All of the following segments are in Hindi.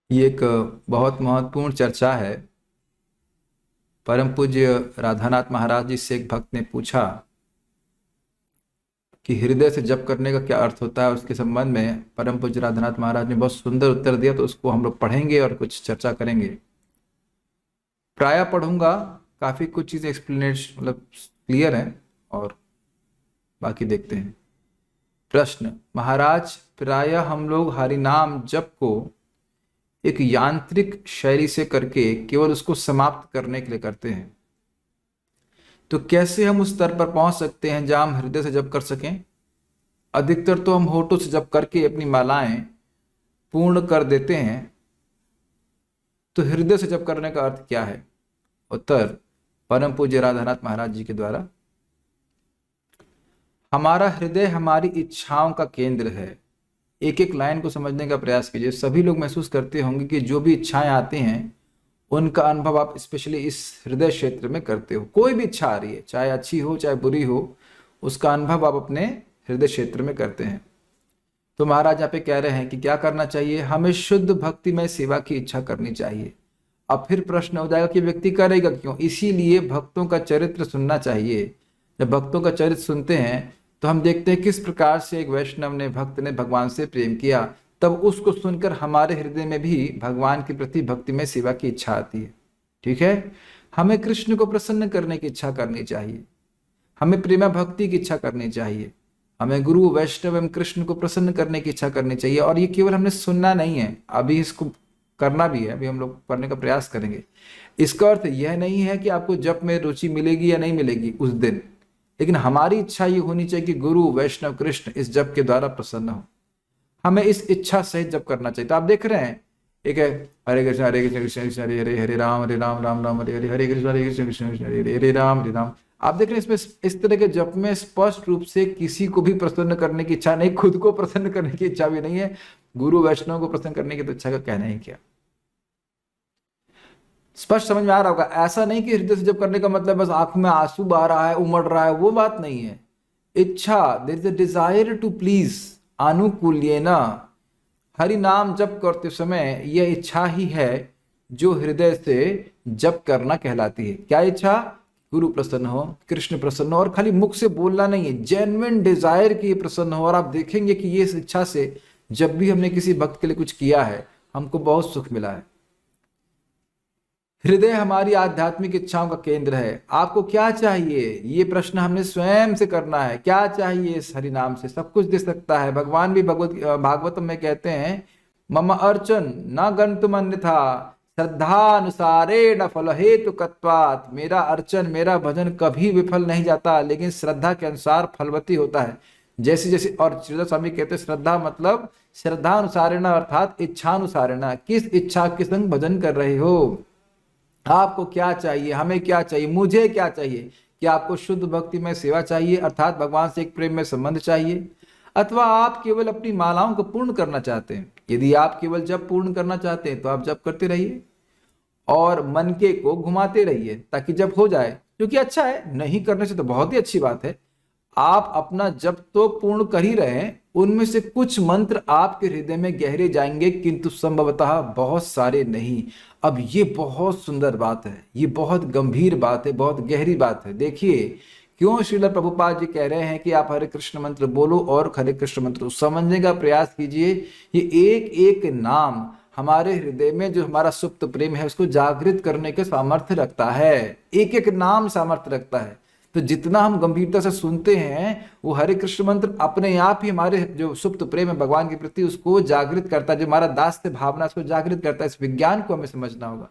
ये एक बहुत महत्वपूर्ण चर्चा है। परम पूज्य राधानाथ महाराज जी से एक भक्त ने पूछा कि हृदय से जप करने का क्या अर्थ होता है। उसके संबंध में परम पूज्य राधानाथ महाराज ने बहुत सुंदर उत्तर दिया, तो उसको हम लोग पढ़ेंगे और कुछ चर्चा करेंगे। प्रायः पढ़ूंगा, काफी कुछ चीजें एक्सप्लेनेशन मतलब क्लियर है, और बाकी देखते हैं। प्रश्न: महाराज, प्रायः हम लोग हरिनाम जप को एक यांत्रिक शैली से करके केवल उसको समाप्त करने के लिए करते हैं, तो कैसे हम उस स्तर पर पहुंच सकते हैं जहां हम हृदय से जप कर सकें? अधिकतर तो हम होठों से जप करके अपनी मालाएं पूर्ण कर देते हैं, तो हृदय से जप करने का अर्थ क्या है? उत्तर परम पूज्य राधानाथ महाराज जी के द्वारा: हमारा हृदय हमारी इच्छाओं का केंद्र है। एक एक लाइन को समझने का प्रयास कीजिए। सभी लोग महसूस करते होंगे कि जो भी इच्छाएं आती हैं उनका अनुभव आप स्पेशली इस हृदय क्षेत्र में करते हो। कोई भी इच्छा आ रही है, चाहे अच्छी हो चाहे बुरी हो, उसका अनुभव आप अपने हृदय क्षेत्र में करते हैं। तो महाराज यहाँ पे कह रहे हैं कि क्या करना चाहिए? हमें शुद्ध भक्तिमय सेवा की इच्छा करनी चाहिए। अब फिर प्रश्न हो जाएगा कि व्यक्ति करेगा क्यों? इसीलिए भक्तों का चरित्र सुनना चाहिए। जब भक्तों का चरित्र सुनते हैं तो हम देखते हैं किस प्रकार से एक वैष्णव ने, भक्त ने भगवान से प्रेम किया, तब उसको सुनकर हमारे हृदय में भी भगवान के प्रति भक्ति में सेवा की इच्छा आती है। ठीक है, हमें कृष्ण को प्रसन्न करने की इच्छा करनी चाहिए, हमें प्रेमा भक्ति की इच्छा करनी चाहिए, हमें गुरु वैष्णव एवं कृष्ण को प्रसन्न करने की इच्छा करनी चाहिए। और ये केवल हमने सुनना नहीं है, अभी इसको करना भी है, अभी हम लोग करने का प्रयास करेंगे। इसका अर्थ यह नहीं है कि आपको जप में रुचि मिलेगी या नहीं मिलेगी उस दिन, लेकिन हमारी इच्छा ये होनी चाहिए कि गुरु वैष्णव कृष्ण इस जप के द्वारा प्रसन्न हो। हमें इस इच्छा सहित जप करना चाहिए। तो आप देख रहे हैं, एक है हरे कृष्ण कृष्ण कृष्ण हरे हरे, हरे राम राम राम हरे हरे, हरे कृष्ण कृष्ण कृष्ण हरे हरे, हरे राम। आप देख रहे हैं इसमें इस तरह के जप में स्पष्ट रूप से किसी को भी प्रसन्न करने की इच्छा नहीं, खुद को प्रसन्न करने की इच्छा भी नहीं है, गुरु वैष्णव को प्रसन्न करने की तो इच्छा का कहना ही क्या। स्पष्ट समझ में आ रहा होगा। ऐसा नहीं कि हृदय से जप करने का मतलब बस आंख में आंसू बह रहा है, उमड़ रहा है, वो बात नहीं है। इच्छा, there is a desire to please, आनुकूल्येन। हरि नाम जप करते समय यह इच्छा ही है जो हृदय से जप करना कहलाती है। क्या इच्छा? गुरु प्रसन्न हो, कृष्ण प्रसन्न हो, और खाली मुख से बोलना नहीं है, जेन्युइन डिजायर की प्रसन्न हो। और आप देखेंगे कि ये इस इच्छा से जब भी हमने किसी भक्त के लिए कुछ किया है, हमको बहुत सुख मिला है। हृदय हमारी आध्यात्मिक इच्छाओं का केंद्र है। आपको क्या चाहिए, ये प्रश्न हमने स्वयं से करना है। क्या चाहिए? इस हरि नाम से सब कुछ दे सकता है। भगवान भी भागवतम में कहते हैं, मम अर्चन न गंतुम अन्यथा श्रद्धानुसारेण फल हेतु कत्वात्। मेरा अर्चन, मेरा भजन कभी विफल नहीं जाता, लेकिन श्रद्धा के अनुसार फलवती होता है। जैसे जैसे, और श्रीधर स्वामी कहते हैं श्रद्धा मतलब श्रद्धानुसारेण, अर्थात इच्छानुसारेण। किस इच्छा के संग भजन कर रहे हो? आपको क्या चाहिए, हमें क्या चाहिए, मुझे क्या चाहिए? कि आपको शुद्ध भक्ति में सेवा चाहिए, अर्थात भगवान से एक प्रेम में संबंध चाहिए, अथवा आप केवल अपनी मालाओं को पूर्ण करना चाहते हैं? यदि आप केवल जप पूर्ण करना चाहते हैं तो आप जप करते रहिए और मन के को घुमाते रहिए ताकि जप हो जाए, क्योंकि अच्छा है। नहीं करने से तो बहुत ही अच्छी बात है। आप अपना जप तो पूर्ण कर ही रहे हैं, उनमें से कुछ मंत्र आपके हृदय में गहरे जाएंगे, किंतु संभवतः बहुत सारे नहीं। अब ये बहुत सुंदर बात है, ये बहुत गंभीर बात है, बहुत गहरी बात है। देखिए क्यों श्रील प्रभुपाद जी कह रहे हैं कि आप हरे कृष्ण मंत्र बोलो और हरे कृष्ण मंत्र समझने का प्रयास कीजिए। ये एक एक नाम हमारे हृदय में जो हमारा सुप्त प्रेम है उसको जागृत करने के सामर्थ्य रखता है। एक एक नाम सामर्थ्य रखता है। तो जितना हम गंभीरता से सुनते हैं, वो हरे कृष्ण मंत्र अपने आप ही हमारे जो सुप्त प्रेम है भगवान के प्रति उसको जागृत करता है। जो हमारा दास्य भावना उसको जागृत करता है। इस विज्ञान को हमें समझना होगा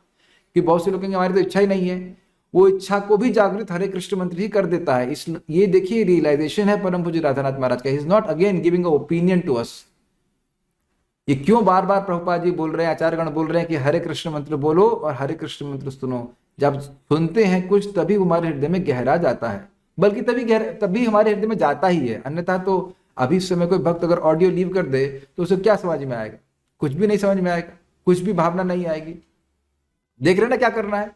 कि बहुत से लोग कहेंगे हमारी तो इच्छा ही नहीं है, वो इच्छा को भी जागृत हरे कृष्ण मंत्र ही कर देता है। इस ये देखिए रियलाइजेशन है परम पूज्य राधानाथ महाराज का। He is not again giving a opinion to us. ये क्यों बार बार प्रभुपाद जी बोल रहे हैं, आचार्यगण बोल रहे हैं कि हरे कृष्ण मंत्र बोलो और हरे कृष्ण मंत्र सुनो। जब सुनते हैं कुछ तभी हमारे हृदय में गहरा जाता है, बल्कि तभी हमारे हृदय में जाता ही है। अन्यथा तो अभी इस समय कोई भक्त अगर ऑडियो लीव कर दे तो उसे क्या समझ में आएगा? कुछ भी नहीं समझ में आएगा, कुछ भी भावना नहीं आएगी। देख रहे ना क्या करना है?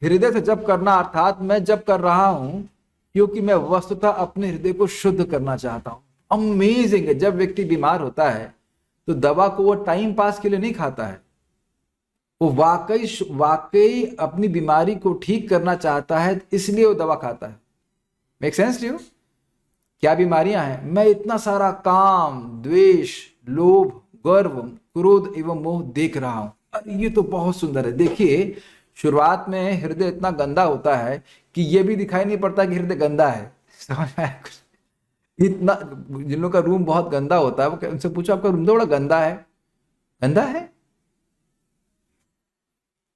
हृदय से जप करना, अर्थात मैं जप कर रहा हूं क्योंकि मैं वस्तुतः अपने हृदय को शुद्ध करना चाहता हूं। अमेजिंग है, जब व्यक्ति बीमार होता है तो दवा को वो टाइम पास के लिए नहीं खाता है, वो वाकई वाकई अपनी बीमारी को ठीक करना चाहता है, इसलिए वो दवा खाता है। Make sense to you? क्या बीमारियां हैं? मैं इतना सारा काम, द्वेष, लोभ, गर्व, क्रोध एवं मोह देख रहा हूं। अरे ये तो बहुत सुंदर है। देखिए, शुरुआत में हृदय इतना गंदा होता है कि ये भी दिखाई नहीं पड़ता कि हृदय गंदा है। समझ में आया? इतना, जिन लोगों का रूम बहुत गंदा होता है, वो उनसे पूछो आपका रूम तो बड़ा गंदा है। गंदा है?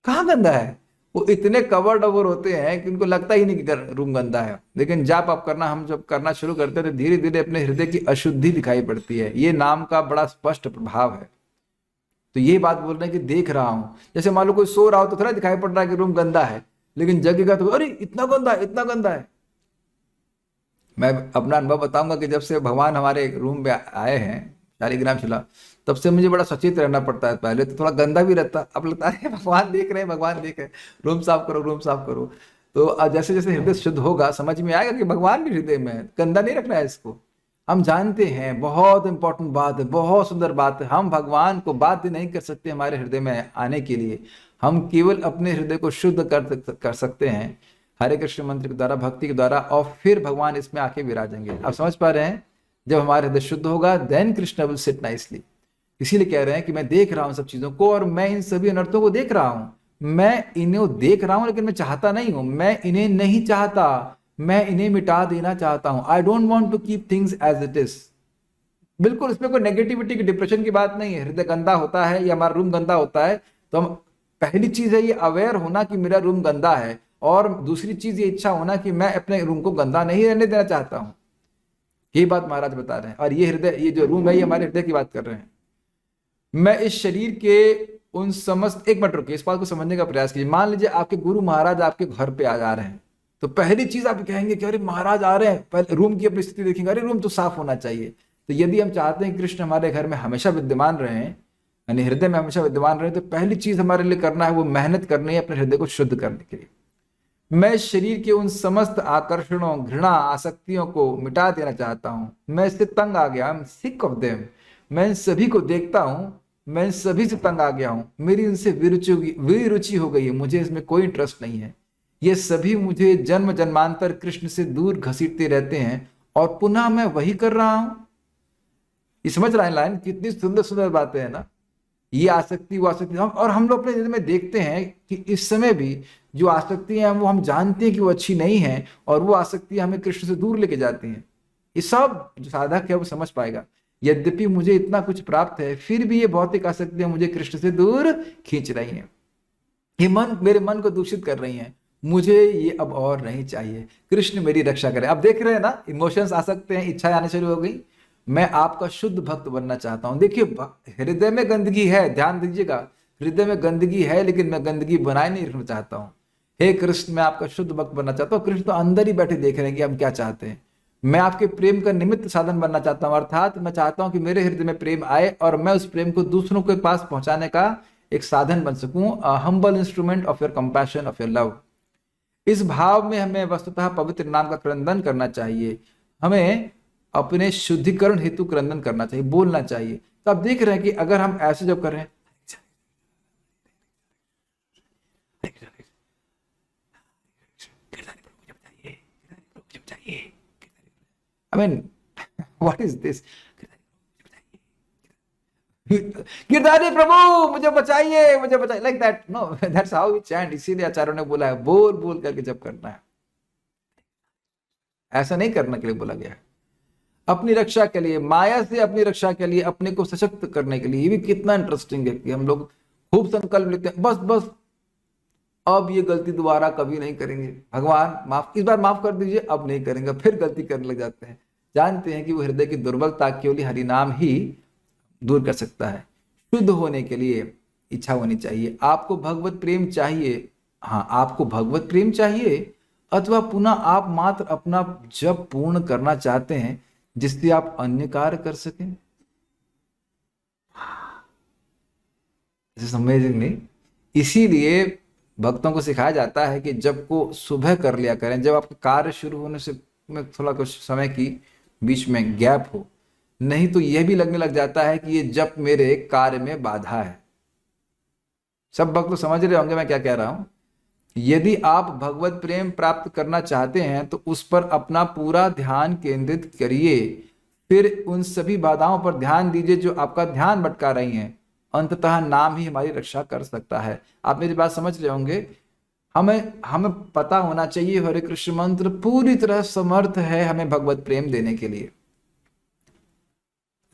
कहाँ गंदा है? वो इतने कवर्ड ओवर होते हैं कि उनको लगता ही नहीं कि रूम गंदा है। लेकिन जाप आप करना, हम जब करना शुरू करते हैं तो धीरे धीरे अपने हृदय की अशुद्धि दिखाई पड़ती है। ये नाम का बड़ा स्पष्ट प्रभाव है। तो ये बात बोल रहे हैं कि देख रहा हूं। जैसे मान लो कोई सो रहा हो तो थोड़ा दिखाई पड़ रहा है कि रूम गंदा है, लेकिन जगेगा तो अरे इतना गंदा है, इतना गंदा है। मैं अपना अनुभव बताऊंगा कि जब से भगवान हमारे रूम में आए हैं, शालिग्राम शिला, तब से मुझे बड़ा सचेत रहना पड़ता है। पहले तो थोड़ा गंदा भी रहता, अब लगता है भगवान देख रहे हैं, भगवान देख रहे हैं, रूम साफ करो, रूम साफ करो। तो जैसे जैसे हृदय शुद्ध होगा, समझ में आएगा कि भगवान भी हृदय में है, गंदा नहीं रखना है इसको। हम जानते हैं, बहुत इंपॉर्टेंट बात है, बहुत सुंदर बात है, हम भगवान को बाध्य नहीं कर सकते हमारे हृदय में आने के लिए। हम केवल अपने हृदय को शुद्ध कर सकते हैं हरे कृष्ण मंत्र के द्वारा, भक्ति के द्वारा, और फिर भगवान इसमें आके विराजेंगे। आप समझ पा रहे हैं? जब हमारा हृदय शुद्ध होगा, then Krishna will sit nicely. इसीलिए कह रहे हैं कि मैं देख रहा हूं सब चीजों को, और मैं इन सभी अनर्थों को देख रहा हूं। मैं इन्हें देख रहा हूं, लेकिन मैं चाहता नहीं हूं। मैं इन्हें नहीं चाहता, मैं इन्हें मिटा देना चाहता हूं। I don't want to keep things as it is. बिल्कुल इसमें कोई नेगेटिविटी की, डिप्रेशन की बात नहीं है। हृदय गंदा होता है या हमारा रूम गंदा होता है तो हम, पहली चीज है ये अवेयर होना कि मेरा रूम गंदा है, और दूसरी चीज ये इच्छा होना कि मैं अपने रूम को गंदा नहीं रहने देना चाहता हूं। ये बात महाराज बता रहे हैं। और ये हृदय, ये जो रूम है, ये हमारे हृदय की बात कर रहे हैं। मैं इस शरीर के उन समस्त, एक मिनट रुकिए, इस बात को समझने का प्रयास कीजिए। मान लीजिए आपके गुरु महाराज आपके घर पे आ जा रहे हैं, तो पहली चीज आप कहेंगे कि अरे महाराज आ रहे हैं, पहले रूम की अपनी स्थिति देखेंगे, अरे रूम तो साफ होना चाहिए। तो यदि हम चाहते हैं कृष्ण हमारे घर में हमेशा विद्यमान रहे, यानी हृदय में हमेशा विद्यमान रहे, तो पहली चीज हमारे लिए करना है, वो मेहनत करनी है अपने हृदय को शुद्ध करने के लिए। मैं शरीर के उन समस्त आकर्षणों, घृणा, आसक्तियों को मिटा देना चाहता हूं। मैं इससे तंग आ गया, I am sick of them. मैं इन सभी को देखता हूं, मैं इन सभी से तंग आ गया हूं। मेरी इनसे विरुचि हो गई है, मुझे इसमें कोई इंटरेस्ट नहीं है। ये सभी मुझे जन्म जन्मांतर कृष्ण से दूर घसीटते रहते हैं, और पुनः मैं वही कर रहा हूं। ये समझ रहा है लाइन? कितनी सुंदर सुंदर बातें हैं ना। ये आसक्ति, वो आसक्ति, और हम लोग अपने जिंदगी में देखते हैं कि इस समय भी जो आसक्तियां हैं वो हम जानते हैं कि वो अच्छी नहीं है, और वो आसक्तियां हमें कृष्ण से दूर लेके जाती हैं। ये सब जो साधक है वो समझ पाएगा। यद्यपि मुझे इतना कुछ प्राप्त है, फिर भी ये भौतिक आसक्तियां मुझे कृष्ण से दूर खींच रही हैं। ये मेरे मन को दूषित कर रही हैं। मुझे ये अब और नहीं चाहिए, कृष्ण मेरी रक्षा करें। अब देख रहे हैं ना, इमोशंस आ सकते हैं, इच्छा आने शुरू हो गई। मैं आपका शुद्ध भक्त बनना चाहता हूं। देखिए, हृदय में गंदगी है, ध्यान दीजिएगा, हृदय में गंदगी है, लेकिन मैं गंदगी बनाए नहीं रखना चाहता हूं। हे कृष्ण, मैं आपका शुद्ध भक्त बनना चाहता हूं। कृष्ण तो अंदर ही बैठे देख रहे हैं कि हम क्या चाहते हैं। मैं आपके प्रेम का निमित्त साधन बनना चाहता हूं, अर्थात मैं चाहता हूं कि मेरे हृदय में प्रेम आए, और मैं उस प्रेम को दूसरों के पास पहुंचाने का एक साधन बन सकूं, humble instrument of your compassion, of your love. इस भाव में हमें वस्तुतः पवित्र नाम का क्रंदन करना चाहिए। हमें अपने शुद्धिकरण हेतु क्रंदन करना चाहिए, बोलना चाहिए। तो आप देख रहे हैं कि अगर हम ऐसे जब कर रहे हैं, I mean what is this, Girdhari प्रभु मुझे बताइए, मुझे बताइए, like that, no, that's how we chant. इसीलिए आचार्यों ने बोला है बोल बोल करके जब करना है, ऐसा नहीं करने के लिए बोला गया है। अपनी रक्षा के लिए, माया से अपनी रक्षा के लिए, अपने को सशक्त करने के लिए। ये भी कितना इंटरेस्टिंग है कि हम लोग खूब संकल्प लेते हैं, बस बस अब ये गलती दोबारा कभी नहीं करेंगे, भगवान माफ, इस बार माफ कर दीजिए, अब नहीं करेंगे, फिर गलती करने लग जाते हैं। जानते हैं कि वो हृदय की दुर्बलता केवल हरिनाम ही दूर कर सकता है। शुद्ध होने के लिए इच्छा होनी चाहिए। आपको भगवत प्रेम चाहिए, हाँ, आपको भगवत प्रेम चाहिए, अथवा पुनः आप मात्र अपना जप पूर्ण करना चाहते हैं जिससे आप अन्य कार्य कर सकें। अमेजिंग नहीं? इसीलिए भक्तों को सिखाया जाता है कि जब को सुबह कर लिया करें, जब आपके कार्य शुरू होने से में थोड़ा कुछ समय की बीच में गैप हो। नहीं तो यह भी लगने लग जाता है कि ये जप मेरे कार्य में बाधा है। सब भक्त तो समझ रहे होंगे मैं क्या कह रहा हूं। यदि आप भगवत प्रेम प्राप्त करना चाहते हैं तो उस पर अपना पूरा ध्यान केंद्रित करिए, फिर उन सभी बाधाओं पर ध्यान दीजिए जो आपका ध्यान भटका रही हैं। अंततः नाम ही हमारी रक्षा कर सकता है। आप मेरी बात समझ रहे होंगे। हमें हमें पता होना चाहिए हरे कृष्ण मंत्र पूरी तरह समर्थ है हमें भगवत प्रेम देने के लिए।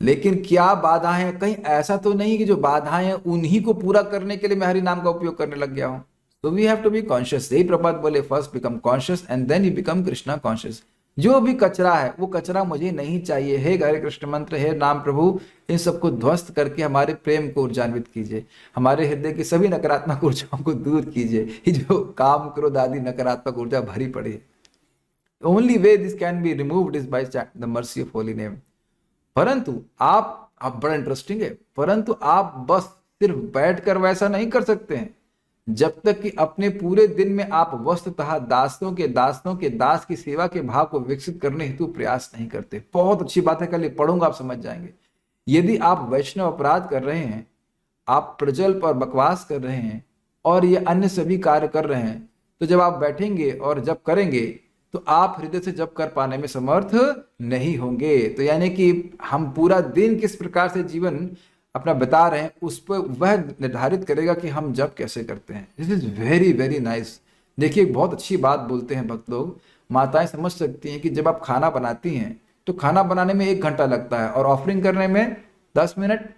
लेकिन क्या बाधाएं हैं? कहीं ऐसा तो नहीं कि जो बाधाएं हैं उन्हीं को पूरा करने के लिए मैं हरि नाम का उपयोग करने लग गया हूं। तो we have to be conscious. यही प्रपात बोले, first become conscious and then you become Krishna conscious. जो भी कचरा है वो कचरा मुझे नहीं चाहिए। हे हरे कृष्ण मंत्र, हे नाम प्रभु, इन सबको ध्वस्त करके हमारे प्रेम को ऊर्जान्वित कीजिए, हमारे हृदय की सभी नकारात्मक ऊर्जाओं को दूर कीजिए। ये जो काम क्रोध आदि नकारात्मक ऊर्जा भरी पड़ी है, only way this can be removed is by the mercy of holy name. परंतु आप बड़ा इंटरेस्टिंग है, परंतु आप बस सिर्फ बैठकर वैसा नहीं कर सकते हैं जब तक कि अपने पूरे दिन में आप वस्तुतः दासों के दास की सेवा के भाव को विकसित करने हेतु प्रयास नहीं करते। बहुत अच्छी बात है, कल ये पढ़ूंगा, आप समझ जाएंगे। यदि आप वैष्णव अपराध कर रहे हैं, आप प्रजल्प और बकवास कर रहे हैं और ये अन्य सभी कार्य कर रहे हैं, तो जब आप बैठेंगे और जब करेंगे तो आप हृदय से जप कर पाने में समर्थ नहीं होंगे। तो यानी कि हम पूरा दिन किस प्रकार से जीवन अपना बता रहे हैं उस पर वह निर्धारित करेगा कि हम जप कैसे करते हैं। This is very very nice. देखिए बहुत अच्छी बात बोलते हैं भक्त लोग। माताएं समझ सकती हैं कि जब आप खाना बनाती हैं तो खाना बनाने में 1 घंटा लगता है और ऑफरिंग करने में 10 मिनट,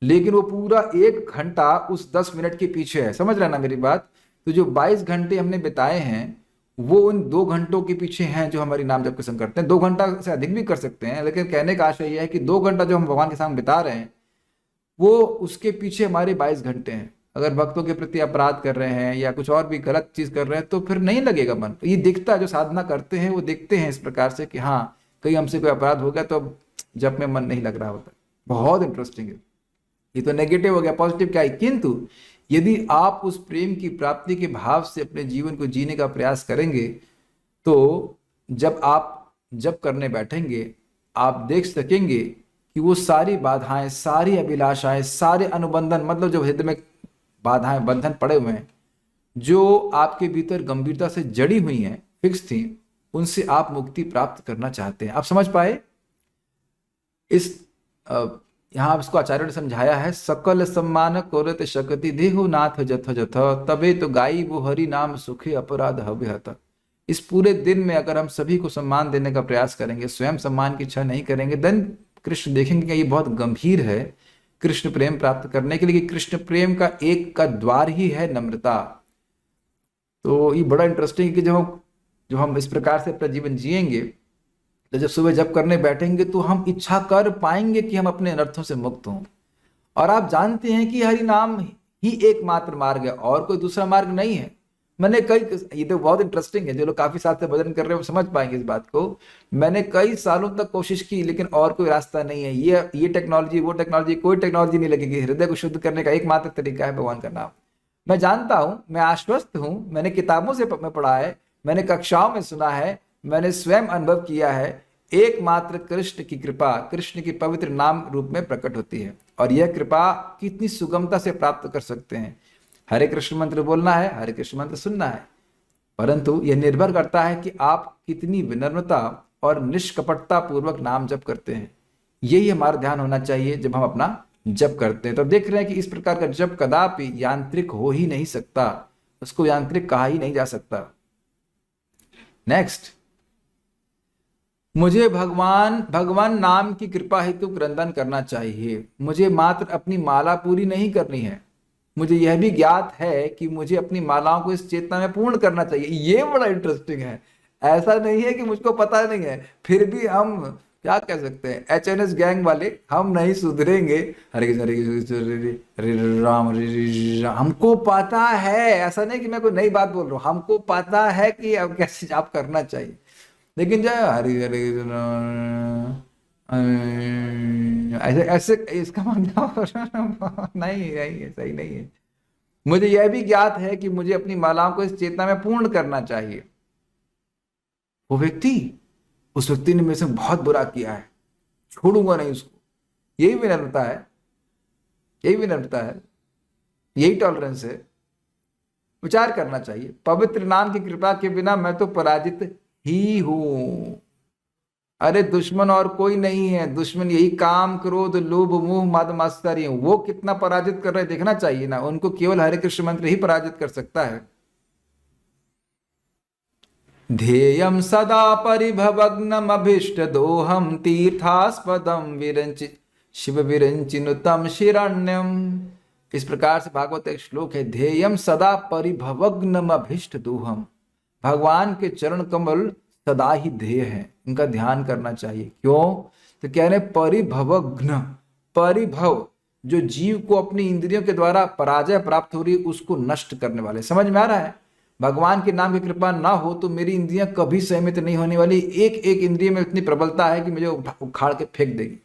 लेकिन वो पूरा 1 घंटा उस 10 मिनट के पीछे है। समझ रहे ना मेरी बात? तो जो 22 घंटे हमने बिताए हैं वो उन 2 घंटों के पीछे हैं जो हमारी नाम जप के संग करते हैं। 2 घंटा से अधिक भी कर सकते हैं, लेकिन कहने का आशय यह है कि 2 घंटा जो हम भगवान के सामने बिता रहे हैं वो उसके पीछे हमारे 22 घंटे हैं। अगर भक्तों के प्रति अपराध कर रहे हैं या कुछ और भी गलत चीज कर रहे हैं तो फिर नहीं लगेगा मन। ये दिखता है, जो साधना करते हैं वो देखते हैं इस प्रकार से कि हाँ कहीं हमसे कोई अपराध हो गया तो अब जप में मन नहीं लग रहा होता। बहुत इंटरेस्टिंग है। ये तो नेगेटिव हो गया, पॉजिटिव क्या है? किंतु यदि आप उस प्रेम की प्राप्ति के भाव से अपने जीवन को जीने का प्रयास करेंगे तो जब आप जप करने बैठेंगे आप देख सकेंगे कि वो सारी बाधाएं, सारी अभिलाषाएं, सारे अनुबंधन, मतलब जो हृदय में बाधाएं बंधन पड़े हुए हैं, जो आपके भीतर गंभीरता से जड़ी हुई हैं, फिक्स थी, उनसे आप मुक्ति प्राप्त करना चाहते हैं। आप समझ पाए? इस यहाँ इसको आचार्य ने समझाया है, सकल सम्मान कोरत शकति देहु नाथ जथ जथ तबे तो गाई वो हरि नाम सुखे अपराध हत। इस पूरे दिन में अगर हम सभी को सम्मान देने का प्रयास करेंगे, स्वयं सम्मान की इच्छा नहीं करेंगे, देन कृष्ण देखेंगे कि ये बहुत गंभीर है कृष्ण प्रेम प्राप्त करने के लिए। कृष्ण प्रेम का एक का द्वार ही है नम्रता। तो ये बड़ा इंटरेस्टिंग है कि जो हम इस प्रकार से अपना जीवन जिएंगे तो जब सुबह जब करने बैठेंगे तो हम इच्छा कर पाएंगे कि हम अपने अनर्थों से मुक्त हों। और आप जानते हैं कि हरि नाम ही एकमात्र मार्ग है, और कोई दूसरा मार्ग नहीं है। मैंने ये तो बहुत इंटरेस्टिंग है, जो लोग काफी साल से भजन कर रहे हैं वो समझ पाएंगे इस बात को। मैंने कई सालों तक कोशिश की लेकिन और कोई रास्ता नहीं है। ये टेक्नोलॉजी वो टेक्नोलॉजी, कोई टेक्नोलॉजी नहीं लगेगी। हृदय को शुद्ध करने का एकमात्र तरीका है भगवान का नाम। मैं जानता हूं, मैं आश्वस्त हूं, मैंने किताबों से पढ़ा है, मैंने कक्षाओं में सुना है, मैंने स्वयं अनुभव किया है। एकमात्र कृष्ण की कृपा, कृष्ण की पवित्र नाम रूप में प्रकट होती है। और यह कृपा कितनी सुगमता से प्राप्त कर सकते हैं। हरे कृष्ण मंत्र बोलना है, हरे कृष्ण मंत्र सुनना है, परंतु यह निर्भर करता है कि आप कितनी विनम्रता और निष्कपटता पूर्वक नाम जप करते हैं। यही हमारा ध्यान होना चाहिए जब हम अपना जप करते हैं। तो देख रहे हैं कि इस प्रकार का जप कदापि यांत्रिक हो ही नहीं सकता, उसको यांत्रिक कहा ही नहीं जा सकता। नेक्स्ट, मुझे भगवान नाम की कृपा हेतु क्रंदन करना चाहिए। मुझे मात्र अपनी माला पूरी नहीं करनी है, मुझे यह भी ज्ञात है कि मुझे अपनी मालाओं को इस चेतना में पूर्ण करना चाहिए। ये बड़ा इंटरेस्टिंग है। ऐसा नहीं है कि मुझको पता नहीं है, फिर भी हम क्या कह सकते हैं, HNS गैंग वाले हम नहीं सुधरेंगे। हरे कृष्ण हरे कृष्ण हरे राम हरे राम। हमको पता है, ऐसा नहीं कि मैं कोई नई बात बोल रहा हूँ, हमको पता है कि अब कैसे जाप करना चाहिए, लेकिन जो हरे हरे ऐसे ऐसे इसका मतलब नहीं है, सही नहीं है। मुझे यह भी ज्ञात है कि मुझे अपनी मालाओं को इस चेतना में पूर्ण करना चाहिए। वो व्यक्ति, उस व्यक्ति ने मेरे से बहुत बुरा किया है, छोड़ूंगा नहीं उसको। यही विनम्रता है, यही विनम्रता है। यही टॉलरेंस है। विचार करना चाहिए, पवित्र नाम की कृपा के बिना मैं तो पराजित ही हूं। अरे दुश्मन और कोई नहीं है, दुश्मन यही काम क्रोध लोभ मोह मद मात्सर्य, वो कितना पराजित कर रहे हैं देखना चाहिए ना। उनको केवल हरे कृष्ण मंत्र ही पराजित कर सकता है। ध्येयं सदा परिभवग्नम अभीष्ट दोहम तीर्थास्पदम विरंचि शिव विरंचिनुतम शिरण्यम। इस प्रकार से भागवत एक श्लोक है, ध्येयम सदा परिभवग्नम अभीष्ट दोहम। भगवान के चरण कमल सदा ही ध्येय है, इनका ध्यान करना चाहिए। क्यों? तो कह रहे परिभवग्न, परिभव जो जीव को अपनी इंद्रियों के द्वारा पराजय प्राप्त हो रही है उसको नष्ट करने वाले। समझ में आ रहा है? भगवान के नाम की कृपा ना हो तो मेरी इंद्रियां कभी सहमित नहीं होने वाली। एक एक इंद्रिय में इतनी प्रबलता है कि मुझे उखाड़ के फेंक देगी।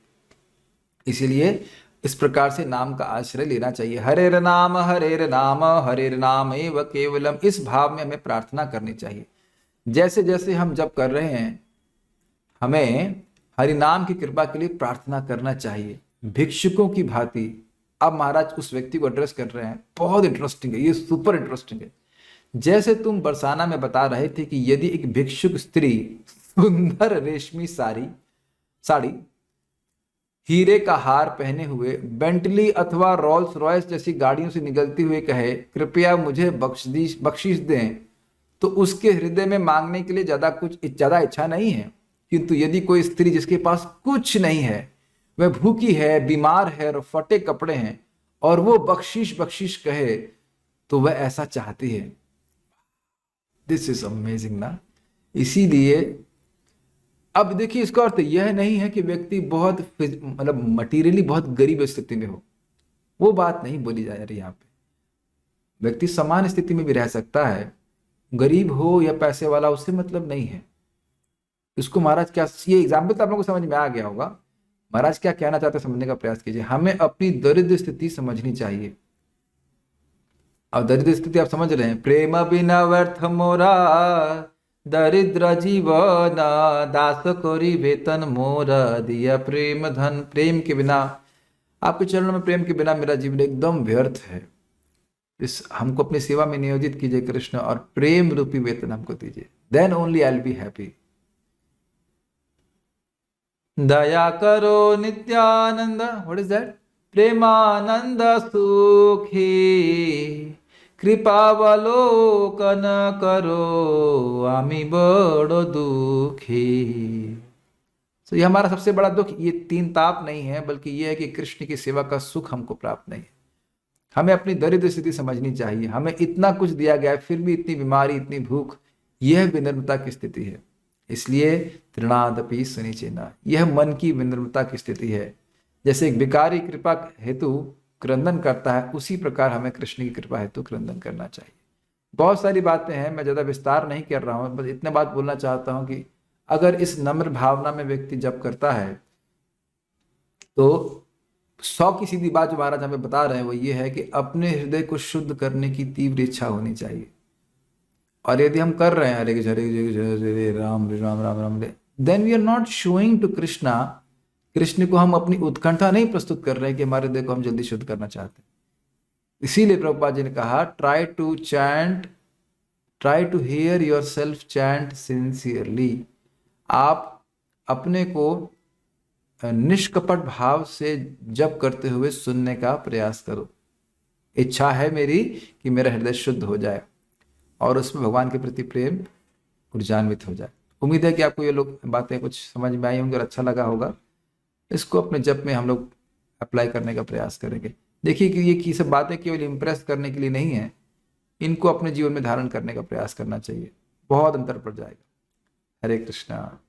इसीलिए इस प्रकार से नाम का आश्रय लेना चाहिए। हरेर नाम हरेर नाम एव केवलम, इस भाव में हमें प्रार्थना करनी चाहिए। जैसे जैसे हम जब कर रहे हैं हमें हरि नाम की कृपा के लिए प्रार्थना करना चाहिए, भिक्षुकों की भांति। अब महाराज उस व्यक्ति को एड्रेस कर रहे हैं, बहुत इंटरेस्टिंग है, ये सुपर इंटरेस्टिंग है। जैसे तुम बरसाना में बता रहे थे कि यदि एक भिक्षुक स्त्री सुंदर रेशमी साड़ी हीरे का हार पहने हुए बेंटली अथवा रोल्स रॉयस जैसी गाड़ियों से निकलती हुई कहे कृपया मुझे बख्शीश दें, तो उसके हृदय में मांगने के लिए ज्यादा इच्छा नहीं है। किंतु यदि कोई स्त्री जिसके पास कुछ नहीं है, वह भूखी है, बीमार है और फटे कपड़े हैं, और वो बख्शीश बख्शीश कहे, तो वह ऐसा चाहती है। दिस इज अमेजिंग ना। इसीलिए अब देखिए, इसका अर्थ यह नहीं है कि व्यक्ति बहुत मतलब मटीरियली बहुत गरीब स्थिति में हो, वो बात नहीं बोली जा रही यहाँ पे। व्यक्ति समान स्थिति में भी रह सकता है, गरीब हो या पैसे वाला, उससे मतलब नहीं है। इसको महाराज क्या, ये एग्जाम्पल तो आप लोगों को समझ में आ गया होगा। महाराज क्या कहना चाहते हैं समझने का प्रयास कीजिए। हमें अपनी दरिद्र स्थिति समझनी चाहिए। अब दरिद्र स्थिति आप समझ रहे हैं, प्रेम बिना व्यर्थ मोरा दरिद्र जीवन दास कोरी वेतन मोरा दिया प्रेम धन। प्रेम के बिना, आपके चरणों में प्रेम के बिना मेरा जीवन एकदम व्यर्थ है। इस हमको अपनी सेवा में नियोजित कीजिए कृष्ण, और प्रेम रूपी वेतन हमको दीजिए, then only I will be happy. दया करो नित्यानंद, व्हाट इज दैट? प्रेमानंद सुखी कृपावलोकन करो आमी बड़ो दुखी। तो ये हमारा सबसे बड़ा दुख, ये तीन ताप नहीं है, बल्कि ये है कि कृष्ण की सेवा का सुख हमको प्राप्त नहीं है। हमें अपनी दरिद्र स्थिति समझनी चाहिए। हमें इतना कुछ दिया गया है, फिर भी इतनी बीमारी, इतनी भूख, यह विनम्रता की स्थिति है। इसलिए तृणादपि सुनिचेना, यह मन की विनम्रता की स्थिति है। जैसे एक भिखारी कृपा हेतु क्रंदन करता है, उसी प्रकार हमें कृष्ण की कृपा हेतु क्रंदन करना चाहिए। बहुत सारी बातें हैं, मैं ज्यादा विस्तार नहीं कर रहा हूं, बस इतने बात बोलना चाहता हूं कि अगर इस नम्र भावना में व्यक्ति जप करता है तो 100 की सीधी बात जो महाराज हमें बता रहे हैं वो ये है कि अपने हृदय को शुद्ध करने की तीव्र इच्छा होनी चाहिए। और यदि हम कर रहे हैं Hare Hare Ram Ram Ram Ram, then we are not showing to Krishna, Krishna को हम अपनी उत्कंठा नहीं प्रस्तुत कर रहे हैं कि हमारे हृदय को हम जल्दी शुद्ध करना चाहते हैं। इसीलिए प्रभुपाद जी ने कहा, try to hear yourself chant sincerely. आप अपने को निष्कपट भाव से जप करते हुए सुनने का प्रयास करो। इच्छा है मेरी कि मेरा हृदय शुद्ध हो जाए और उसमें भगवान के प्रति प्रेम ऊर्जान्वित हो जाए। उम्मीद है कि आपको ये लोग बातें कुछ समझ में आई होंगी और अच्छा लगा होगा। इसको अपने जप में हम लोग अप्लाई करने का प्रयास करेंगे। देखिए कि ये सब बातें केवल इम्प्रेस करने के लिए नहीं है, इनको अपने जीवन में धारण करने का प्रयास करना चाहिए, बहुत अंतर पड़ जाएगा। हरे कृष्णा।